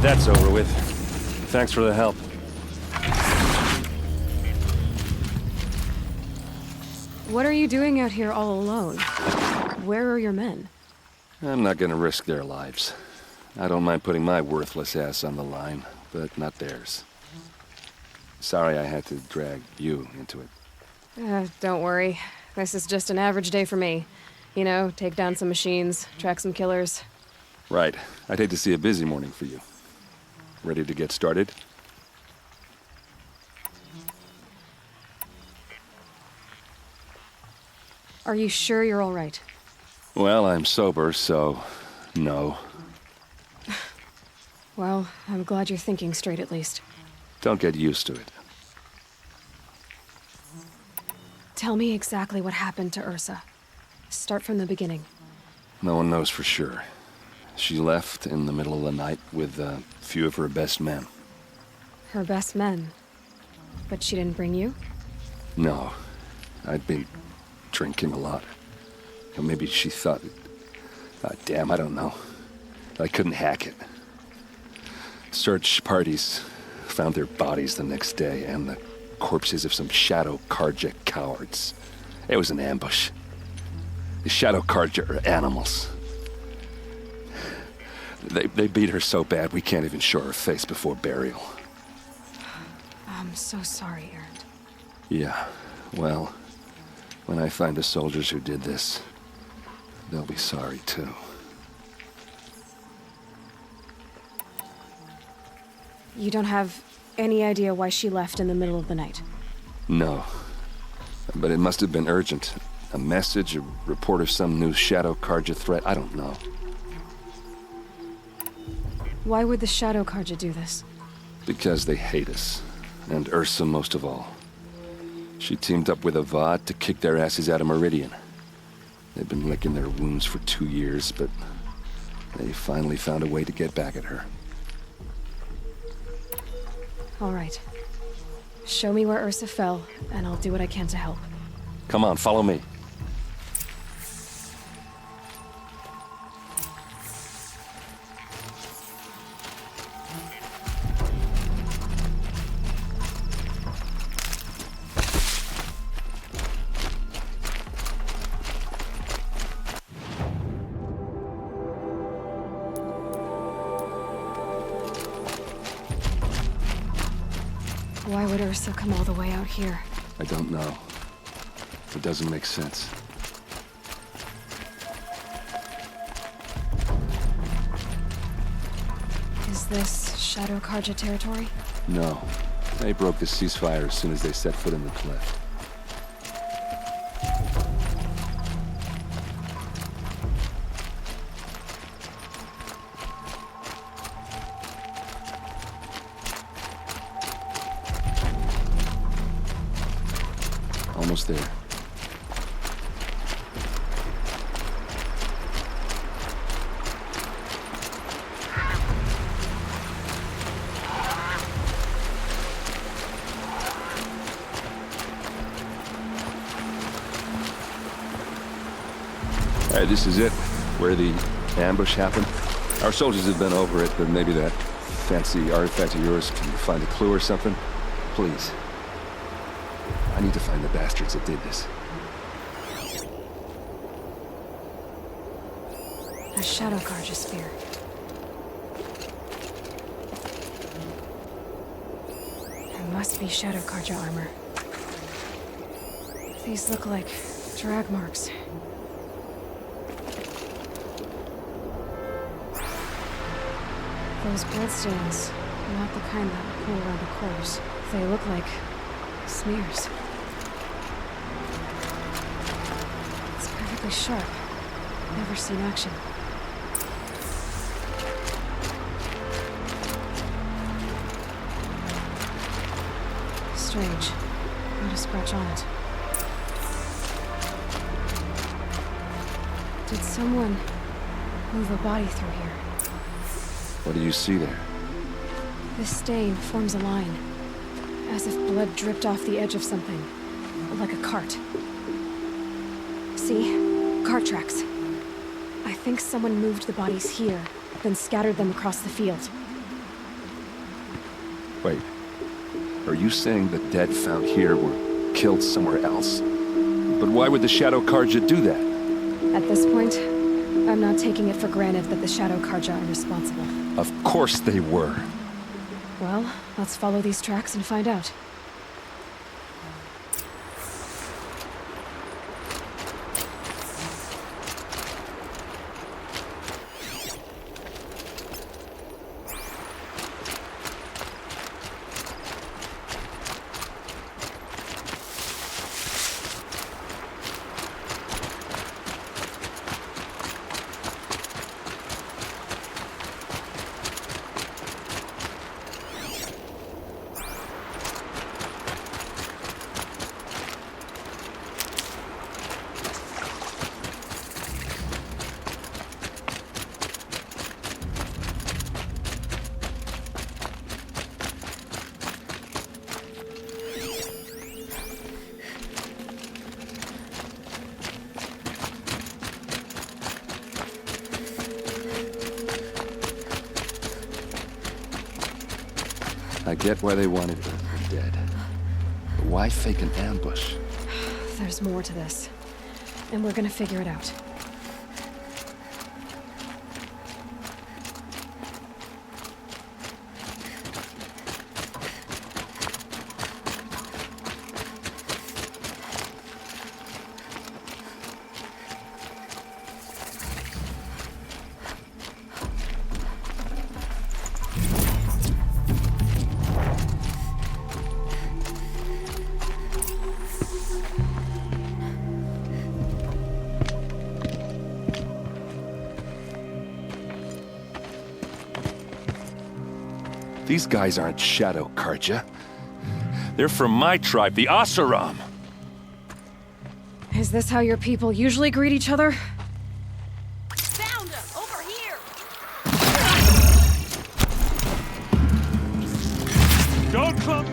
Glad that's over with. Thanks for the help. What are you doing out here all alone? Where are your men? I'm not gonna risk their lives. I don't mind putting my worthless ass on the line, but not theirs. Sorry I had to drag you into it. Don't worry. This is just an average day for me. You know, take down some machines, track some killers. Right. I'd hate to see a busy morning for you. Ready to get started? Are you sure you're all right? Well, I'm sober, so no. Well, I'm glad you're thinking straight at least. Don't get used to it. Tell me exactly what happened to Ursa. Start from the beginning. No one knows for sure. She left in the middle of the night with a few of her best men. Her best men? But she didn't bring you? No. I'd been drinking a lot. Or maybe she thought... damn, I don't know. I couldn't hack it. Search parties found their bodies the next day, and the corpses of some Shadow Karja cowards. It was an ambush. The Shadow Karja are animals. They beat her so bad we can't even show her face before burial. I'm so sorry, Aaron. Yeah, well, when I find the soldiers who did this, they'll be sorry too. You don't have any idea why she left in the middle of the night? No. But it must have been urgent. A message, a report of some new Shadow Karja threat, I don't know. Why would the Shadow Karja do this? Because they hate us. And Ursa most of all. She teamed up with Avad to kick their asses out of Meridian. They've been licking their wounds for 2 years, but they finally found a way to get back at her. All right. Show me where Ursa fell, and I'll do what I can to help. Come on, follow me. Why would Ursa come all the way out here? I don't know. It doesn't make sense. Is this Shadow Karja territory? No. They broke the ceasefire as soon as they set foot in the cliff. Almost there. All right, this is it, where the ambush happened. Our soldiers have been over it, but maybe that fancy artifact of yours can find a clue or something. Please. I need to find the bastards that did this. A Shadow Karja spear. There must be Shadow Karja armor. These look like drag marks. Those bloodstains, not the kind that would pool around a corpse. They look like smears. It's perfectly sharp. Never seen action. Strange. Not a scratch on it. Did someone move a body through here? What do you see there? This stain forms a line, as if blood dripped off the edge of something, like a cart. See? Cart tracks. I think someone moved the bodies here, then scattered them across the field. Wait, are you saying the dead found here were killed somewhere else? But why would the Shadow Karja do that? At this point, I'm not taking it for granted that the Shadow Karja are responsible. Of course they were. Well, let's follow these tracks and find out. I get why they wanted Earth dead. But why fake an ambush? There's more to this. And we're gonna figure it out. These guys aren't Shadow Karja. They're from my tribe, the Asaram. Is this how your people usually greet each other? Found him! Over here! Don't clump!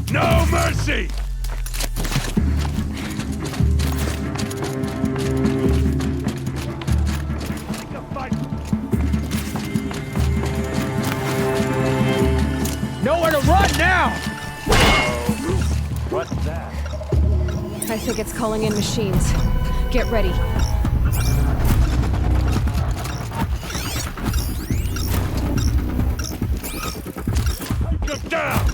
No mercy! Nowhere to run now! What's that? I think it's calling in machines. Get ready. Get down!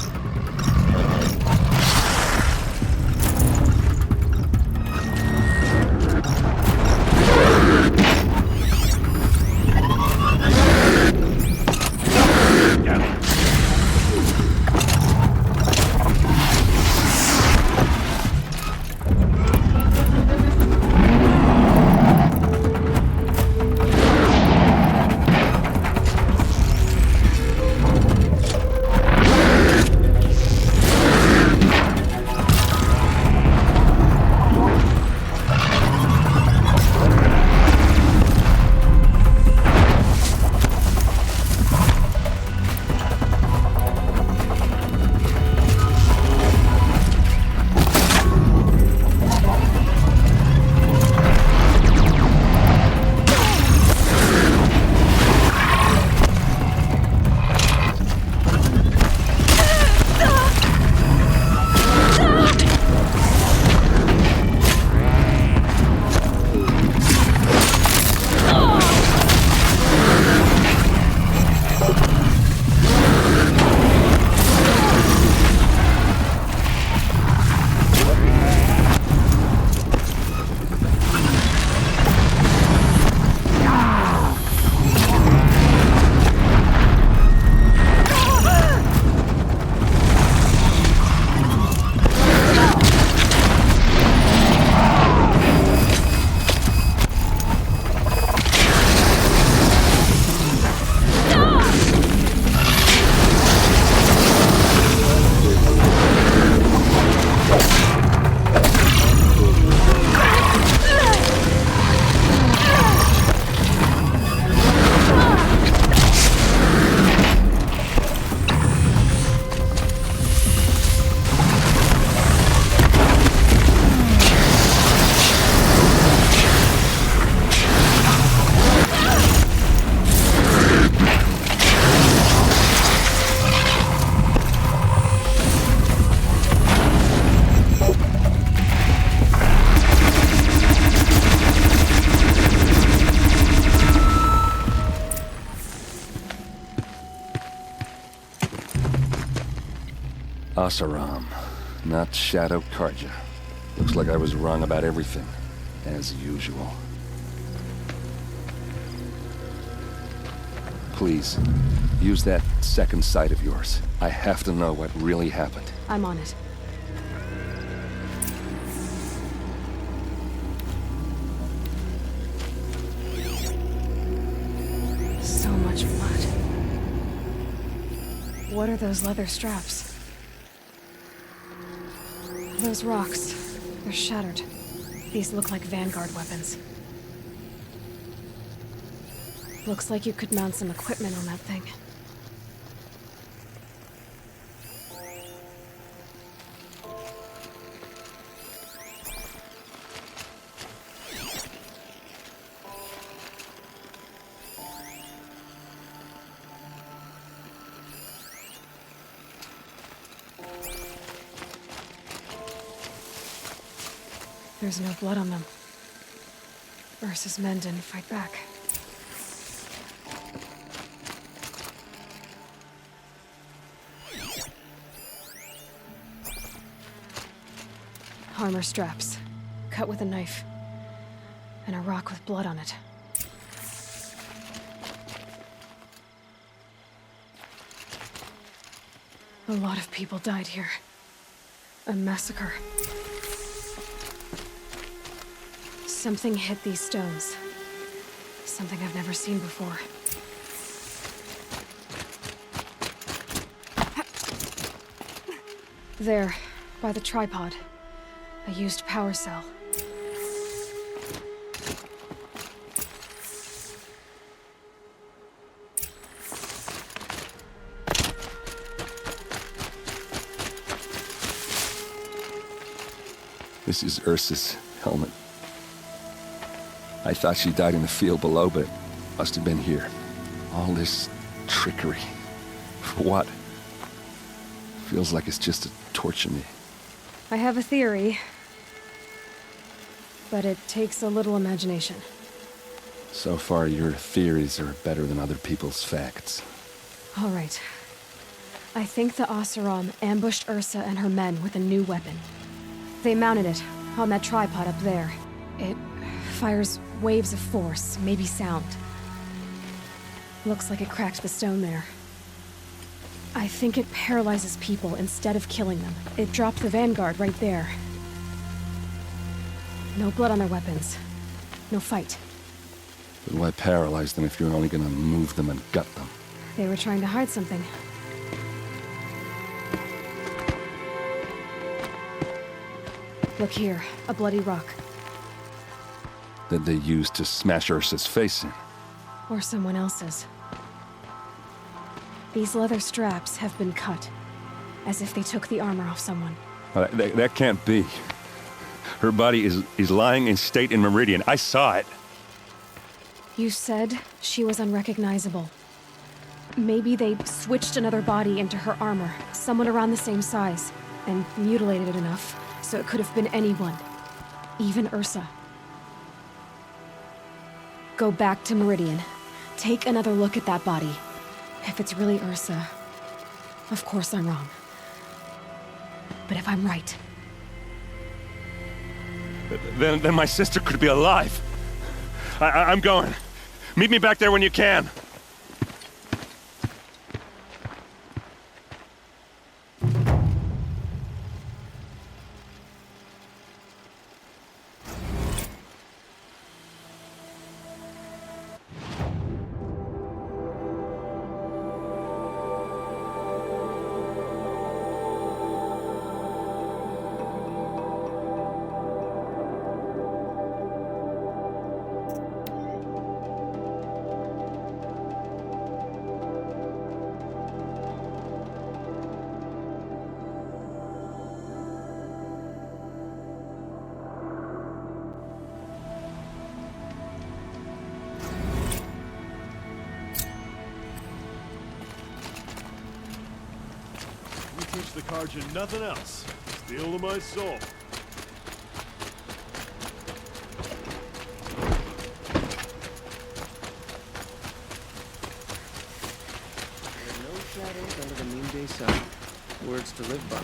Asaram, not Shadow Karja. Looks like I was wrong about everything, as usual. Please, use that second sight of yours. I have to know what really happened. I'm on it. So much blood. What are those leather straps? Those rocks. They're shattered. These look like Vanguard weapons. Looks like you could mount some equipment on that thing. There's no blood on them. Ursa's men didn't fight back. Armor straps, cut with a knife, and a rock with blood on it. A lot of people died here. A massacre. Something hit these stones. Something I've never seen before. There, by the tripod. A used power cell. This is Ursa's helmet. I thought she died in the field below, but it must have been here. All this trickery. For what? Feels like it's just to torture me. I have a theory, but it takes a little imagination. So far, your theories are better than other people's facts. All right. I think the Oseram ambushed Ursa and her men with a new weapon. They mounted it on that tripod up there. It fires waves of force, maybe sound. Looks like it cracked the stone there. I think it paralyzes people instead of killing them. It dropped the Vanguard right there. No blood on their weapons. No fight. But why paralyze them if you're only gonna move them and gut them? They were trying to hide something. Look here, a bloody rock. That they used to smash Ursa's face in. Or someone else's. These leather straps have been cut, as if they took the armor off someone. That can't be. Her body is lying in state in Meridian. I saw it. You said she was unrecognizable. Maybe they switched another body into her armor, someone around the same size, and mutilated it enough, so it could have been anyone. Even Ursa. Go back to Meridian. Take another look at that body. If it's really Ursa, of course I'm wrong. But if I'm right... Then my sister could be alive. I'm going. Meet me back there when you can. Teach the Karja nothing else. Steel to my soul. There are no shadows under the noonday sun. Words to live by.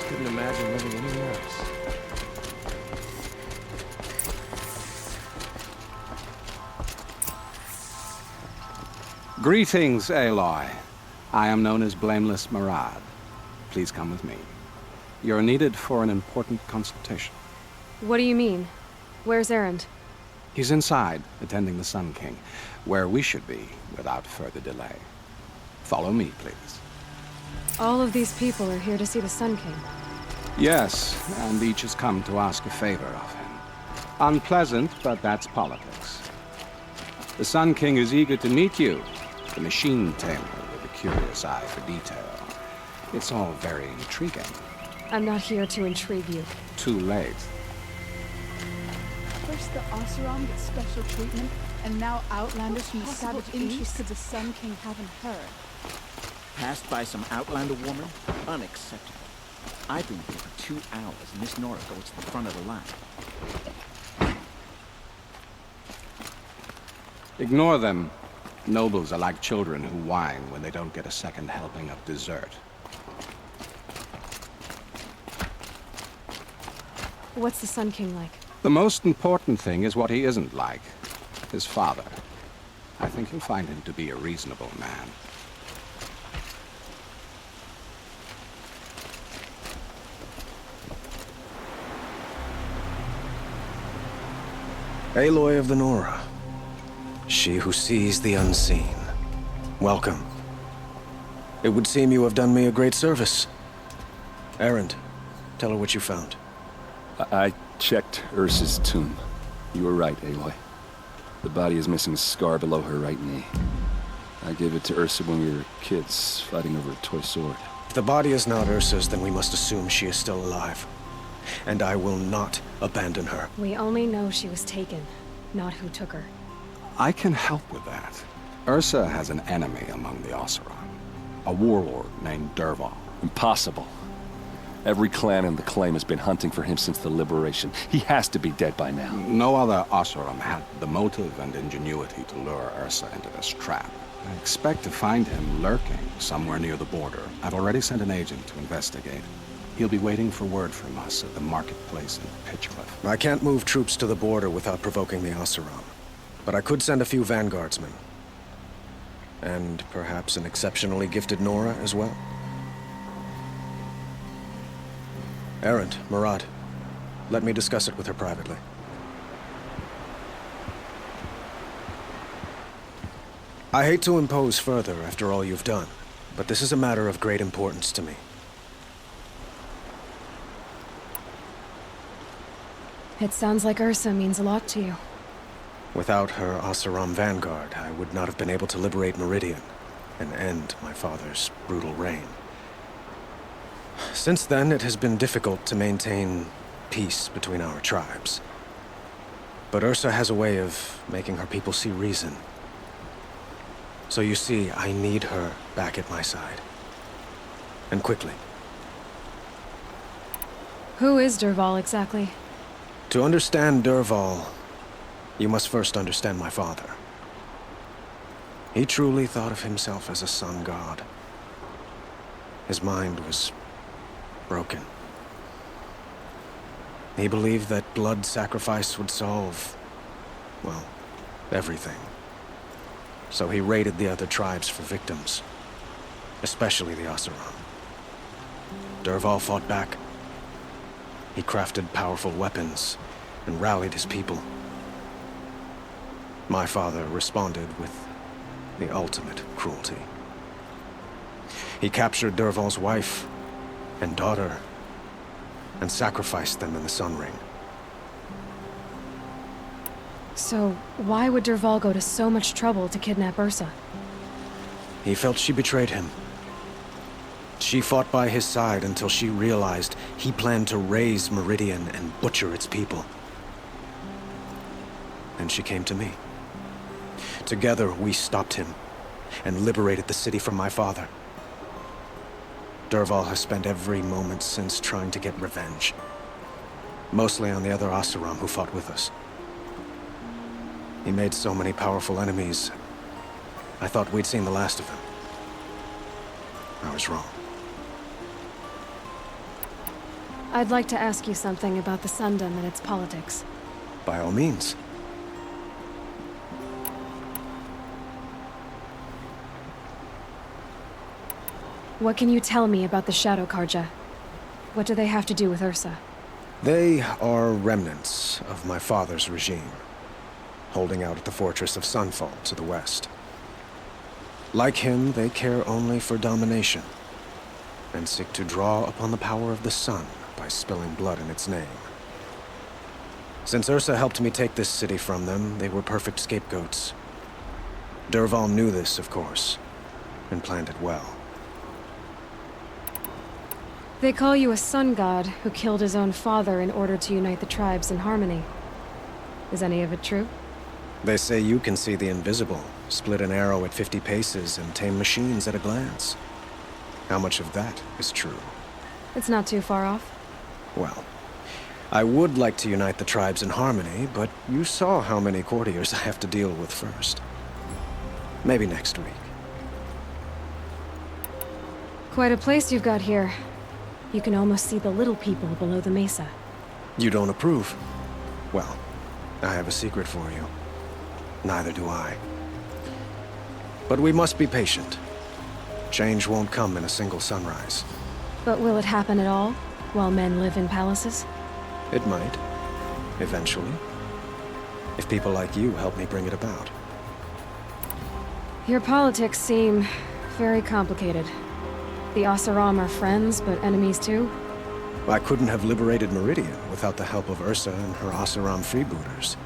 Couldn't imagine living anywhere else. Greetings, Aloy. I am known as Blameless Marad. Please come with me. You're needed for an important consultation. What do you mean? Where's Erend? He's inside, attending the Sun King, where we should be without further delay. Follow me, please. All of these people are here to see the Sun King. Yes, and each has come to ask a favor of him. Unpleasant, but that's politics. The Sun King is eager to meet you, the machine tamer with a curious eye for detail. It's all very intriguing. I'm not here to intrigue you. Too late. First the Oseram get special treatment, and now Outlanders from the savage interests of the Sun King haven't heard. Passed by some Outlander woman? Unacceptable. I've been here for 2 hours, and Miss Nora goes to the front of the line. Ignore them. Nobles are like children who whine when they don't get a second helping of dessert. What's the Sun King like? The most important thing is what he isn't like. His father. I think you'll find him to be a reasonable man. Aloy of the Nora. She who sees the unseen. Welcome. It would seem you have done me a great service. Erend, tell her what you found. I checked Ursa's tomb. You were right, Aloy. The body is missing a scar below her right knee. I gave it to Ursa when we were kids, fighting over a toy sword. If the body is not Ursa's, then we must assume she is still alive. And I will not abandon her. We only know she was taken, not who took her. I can help with that. Ursa has an enemy among the Oseram. A warlord named Dervahl. Impossible. Every clan in the claim has been hunting for him since the liberation. He has to be dead by now. No other Oseram had the motive and ingenuity to lure Ursa into this trap. I expect to find him lurking somewhere near the border. I've already sent an agent to investigate. He'll be waiting for word from us at the marketplace in Pitchcliff. I can't move troops to the border without provoking the Oseram. But I could send a few vanguardsmen. And perhaps an exceptionally gifted Nora as well. Erend, Marad, let me discuss it with her privately. I hate to impose further after all you've done, but this is a matter of great importance to me. It sounds like Ursa means a lot to you. Without her Oseram vanguard, I would not have been able to liberate Meridian and end my father's brutal reign. Since then, it has been difficult to maintain peace between our tribes. But Ursa has a way of making her people see reason. So you see, I need her back at my side. And quickly. Who is Dervahl exactly? To understand Dervahl, you must first understand my father. He truly thought of himself as a sun god. His mind was broken. He believed that blood sacrifice would solve, well, everything. So he raided the other tribes for victims, especially the Oseram. Dervahl fought back. He crafted powerful weapons and rallied his people. My father responded with the ultimate cruelty. He captured Dervahl's wife and daughter and sacrificed them in the Sun Ring. So, why would Dervahl go to so much trouble to kidnap Ursa? He felt she betrayed him. She fought by his side until she realized he planned to raze Meridian and butcher its people. And she came to me. Together, we stopped him and liberated the city from my father. Dervahl has spent every moment since trying to get revenge. Mostly on the other Oseram who fought with us. He made so many powerful enemies, I thought we'd seen the last of him. I was wrong. I'd like to ask you something about the Sundom and its politics. By all means. What can you tell me about the Shadow Karja? What do they have to do with Ursa? They are remnants of my father's regime, holding out at the fortress of Sunfall to the west. Like him, they care only for domination, and seek to draw upon the power of the sun by spilling blood in its name. Since Ursa helped me take this city from them, they were perfect scapegoats. Dervahl knew this, of course, and planned it well. They call you a sun god who killed his own father in order to unite the tribes in harmony. Is any of it true? They say you can see the invisible, split an arrow at 50 paces, and tame machines at a glance. How much of that is true? It's not too far off. Well, I would like to unite the tribes in harmony, but you saw how many courtiers I have to deal with first. Maybe next week. Quite a place you've got here. You can almost see the little people below the mesa. You don't approve? Well, I have a secret for you. Neither do I. But we must be patient. Change won't come in a single sunrise. But will it happen at all, while men live in palaces? It might. Eventually. If people like you help me bring it about. Your politics seem very complicated. The Oseram are friends, but enemies too? I couldn't have liberated Meridian without the help of Ursa and her Oseram freebooters.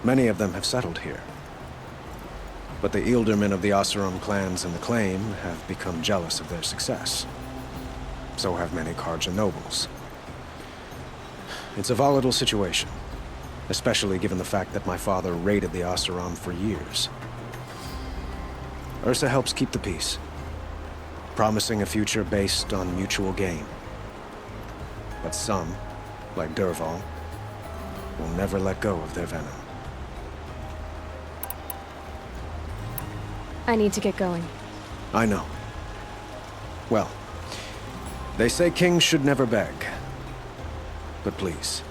Many of them have settled here. But the Ealdormen of the Oseram clans in the Claim have become jealous of their success. So have many Karja nobles. It's a volatile situation, especially given the fact that my father raided the Oseram for years. Ursa helps keep the peace, promising a future based on mutual gain. But some, like Dervahl, will never let go of their venom. I need to get going. I know. Well, they say kings should never beg. But please,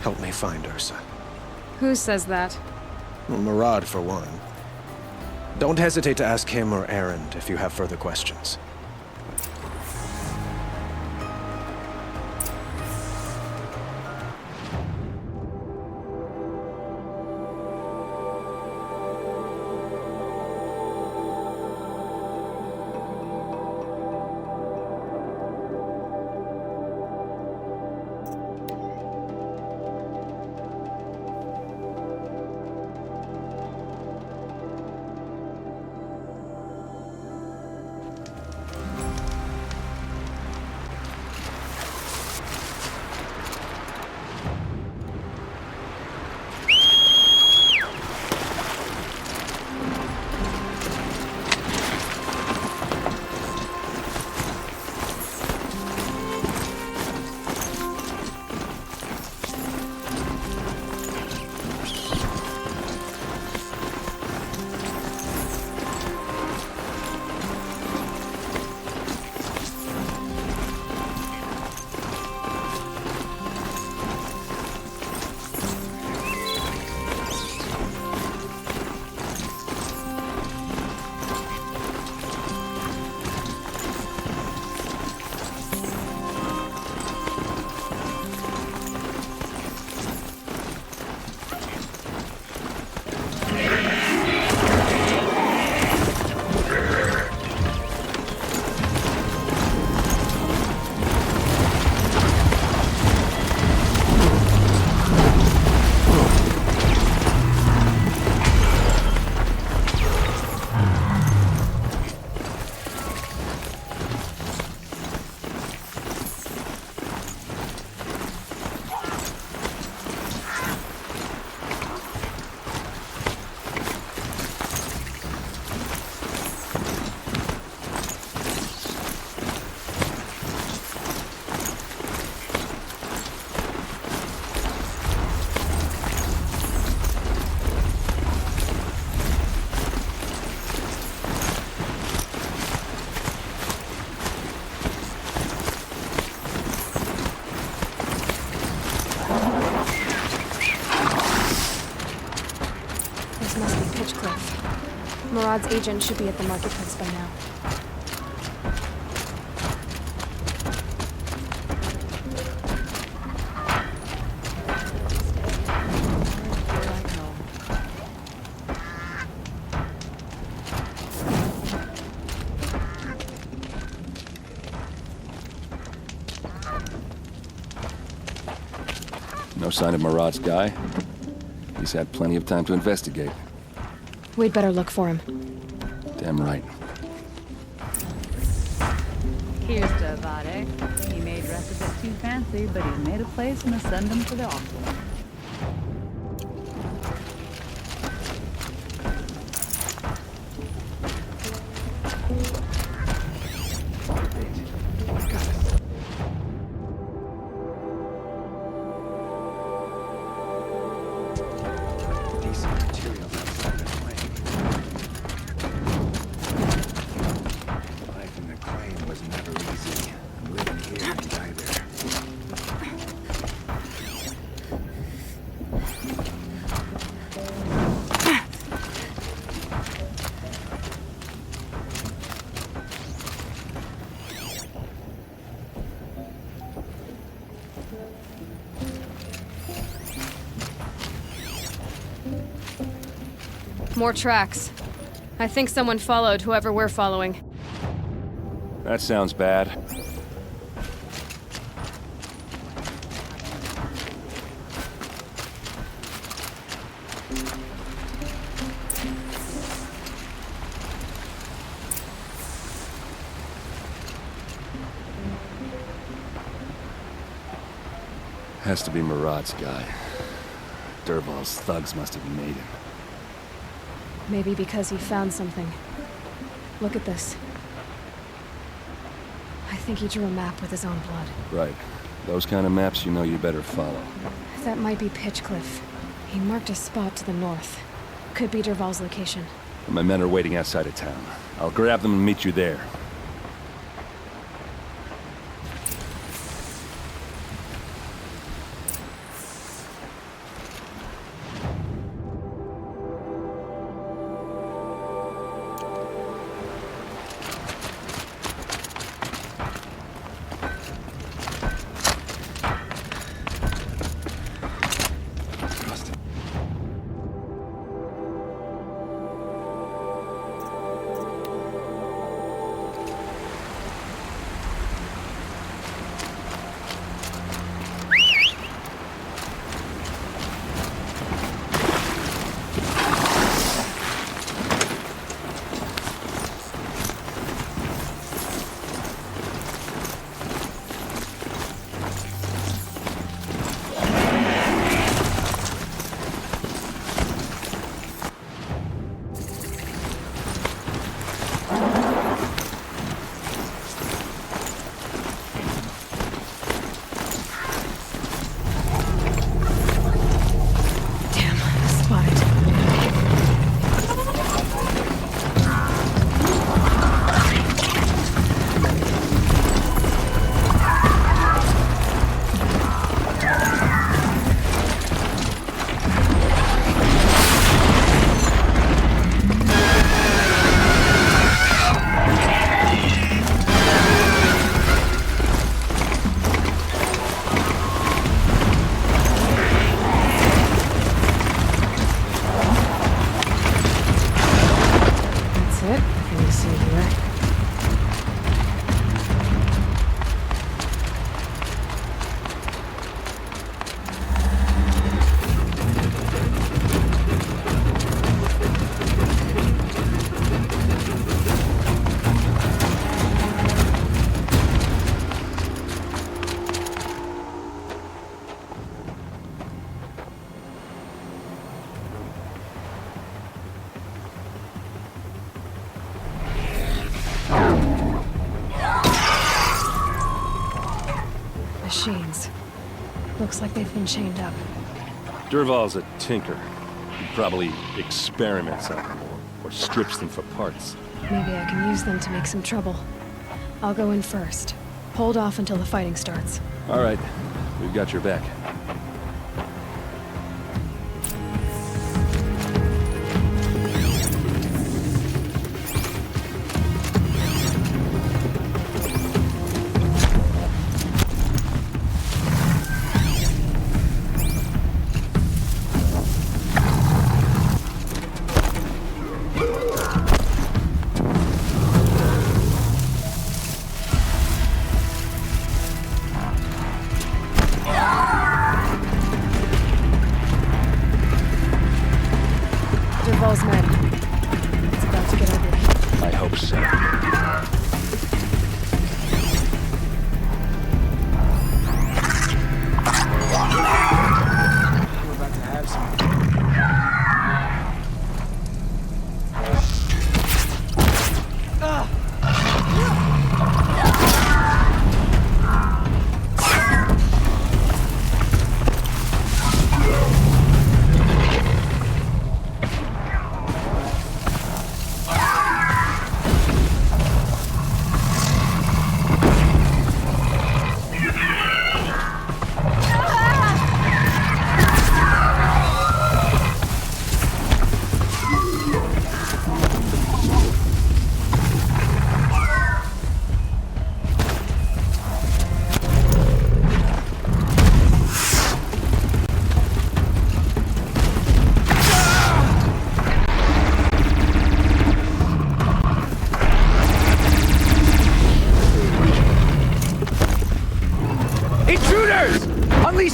help me find Ursa. Who says that? Well, Murad, for one. Don't hesitate to ask him or Erend if you have further questions. Murad's agent should be at the marketplace by now. No sign of Murad's guy? He's had plenty of time to investigate. We'd better look for him. Damn right. Here's to Vadek. He may dress a bit too fancy, but he's made a place in the Sundom for the awful. More tracks. I think someone followed whoever we're following. That sounds bad. Has to be Murad's guy. Dervahl's thugs must have made him. Maybe because he found something. Look at this. I think he drew a map with his own blood. Right. Those kind of maps you know you better follow. That might be Pitchcliff. He marked a spot to the north. Could be Dervahl's location. My men are waiting outside of town. I'll grab them and meet you there. Machines. Looks like they've been chained up. Dervahl's a tinker. He probably experiments on them or strips them for parts. Maybe I can use them to make some trouble. I'll go in first. Hold off until the fighting starts. All right. We've got your back.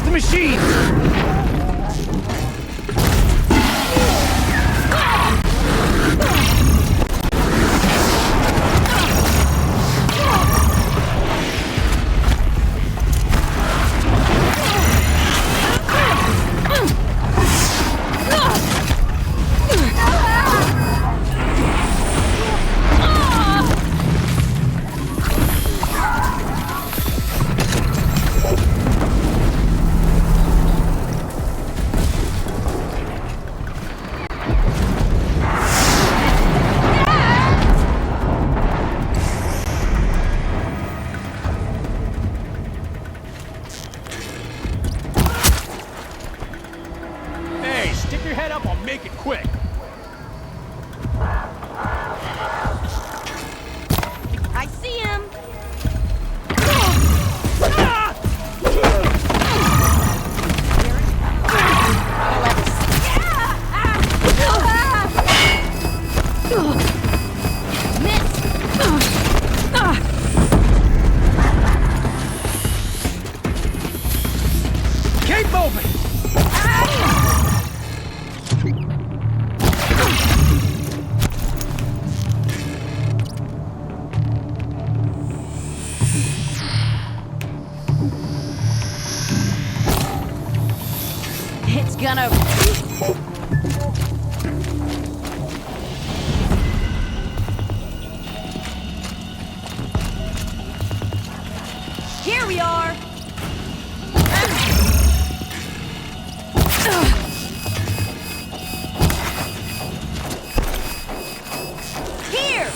the machines! Gonna... Here we are! Here!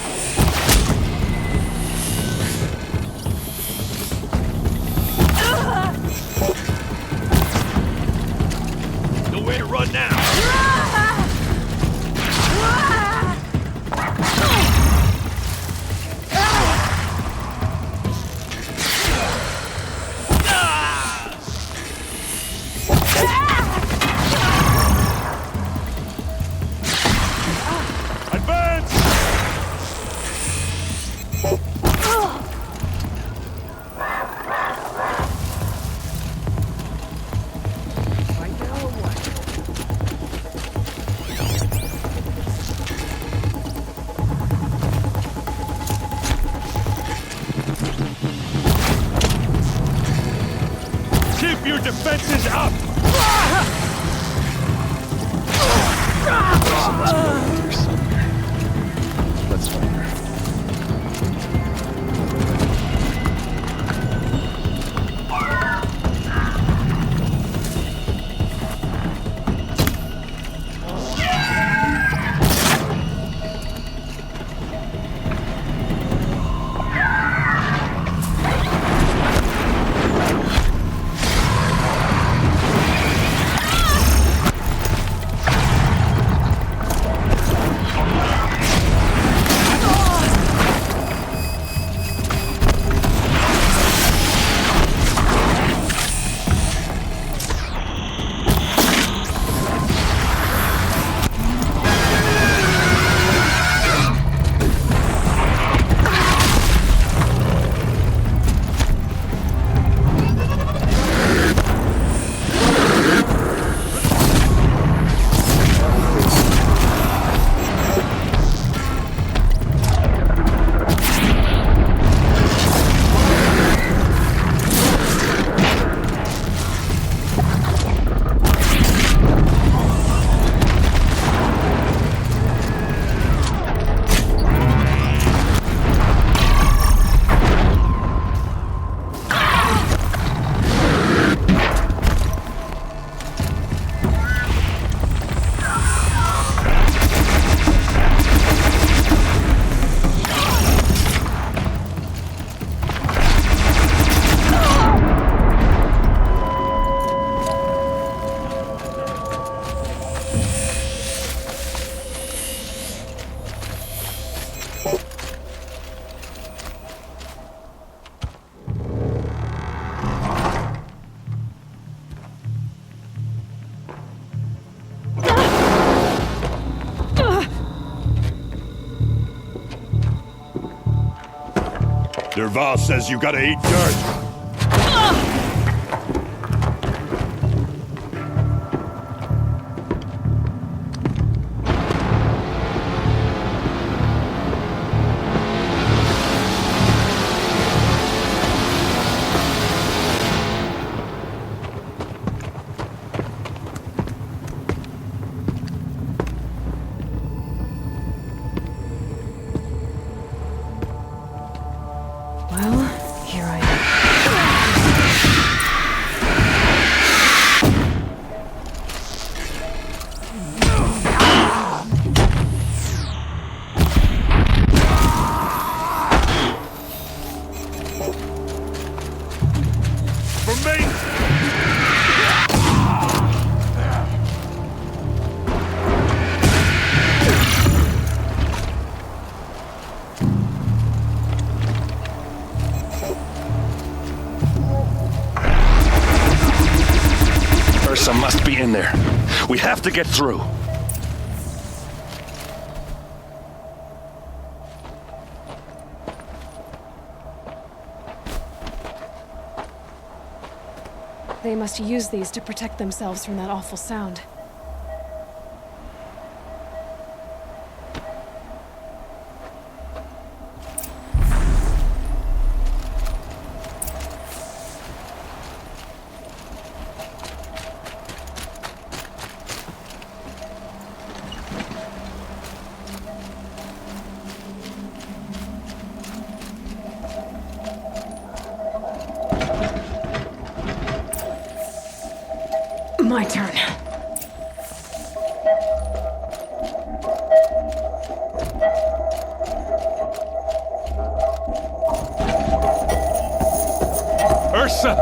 Nowhere to run now! Keep your defenses up! Let's find her. Derval says you gotta eat dirt. must be in there. We have to get through. They must use these to protect themselves from that awful sound. My turn. Ursa!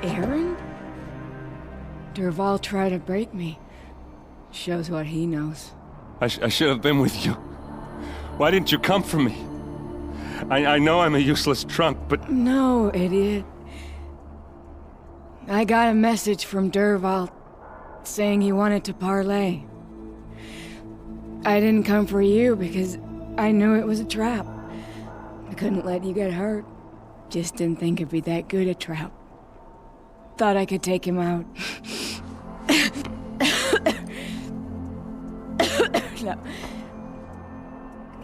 Aaron? Dervahl tried to break me. Shows what he knows. I should have been with you. Why didn't you come for me? I know I'm a useless trunk, but... No, idiot. I got a message from Dervahl saying he wanted to parlay. I didn't come for you because I knew it was a trap. I couldn't let you get hurt. Just didn't think it'd be that good a trap. Thought I could take him out.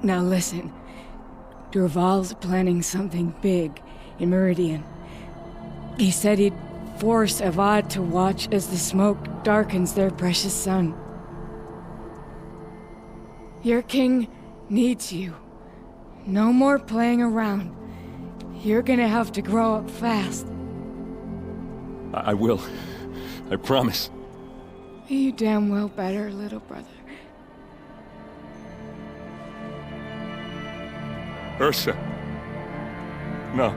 Now listen. Dervahl's planning something big in Meridian. He said he'd force Avad to watch as the smoke darkens their precious sun. Your king needs you. No more playing around. You're gonna have to grow up fast. I will. I promise. You damn well better, little brother. Ursa. No,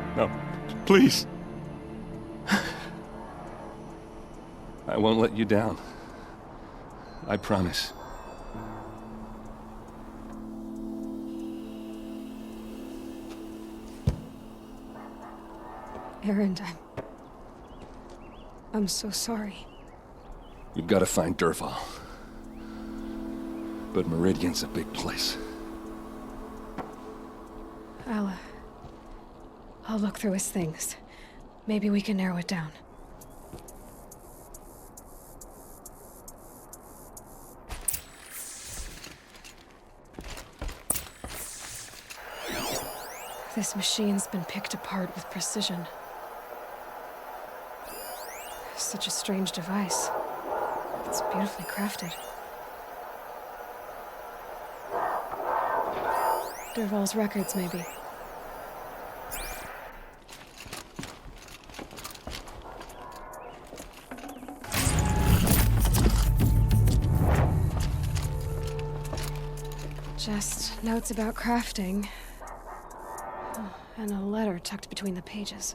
please. I won't let you down. I promise. Aaron, I'm so sorry. You've got to find Dervahl. But Meridian's a big place. I'll look through his things. Maybe we can narrow it down. This machine's been picked apart with precision. Such a strange device. It's beautifully crafted. Dervahl's records, maybe. Just notes about crafting. And a letter tucked between the pages.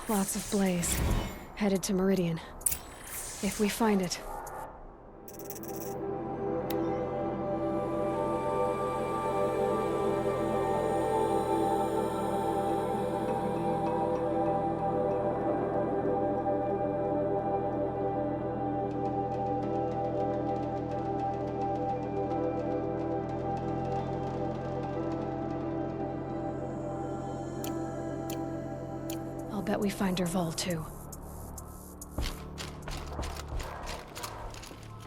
Lots of blaze. Headed to Meridian. If we find it. I'll bet we find Dervahl too.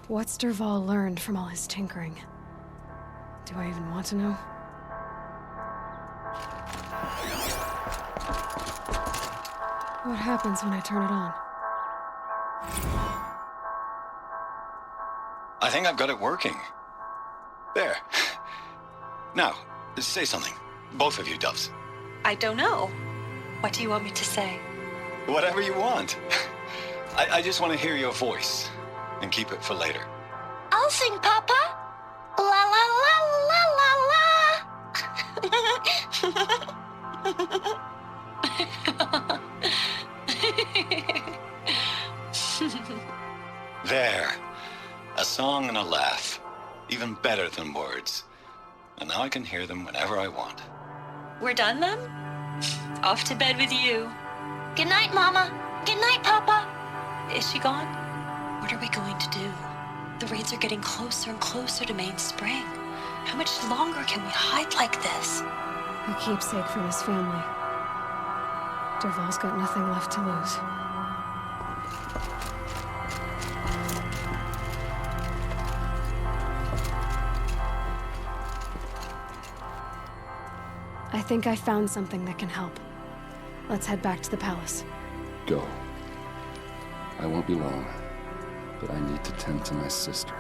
What's Dervahl learned from all his tinkering? Do I even want to know? What happens when I turn it on? I think I've got it working. There. Now, say something. Both of you, doves. I don't know. What do you want me to say? Whatever you want. I just want to hear your voice. And keep it for later. I'll sing, Papa. La la la la la la. There. A song and a laugh. Even better than words. And now I can hear them whenever I want. We're done then? Off to bed with you. Good night, Mama. Good night, Papa. Is she gone? What are we going to do? The raids are getting closer and closer to Main Spring. How much longer can we hide like this? A keepsake from his family. Dervahl's got nothing left to lose. I think I found something that can help. Let's head back to the palace. Go. I won't be long, but I need to tend to my sister.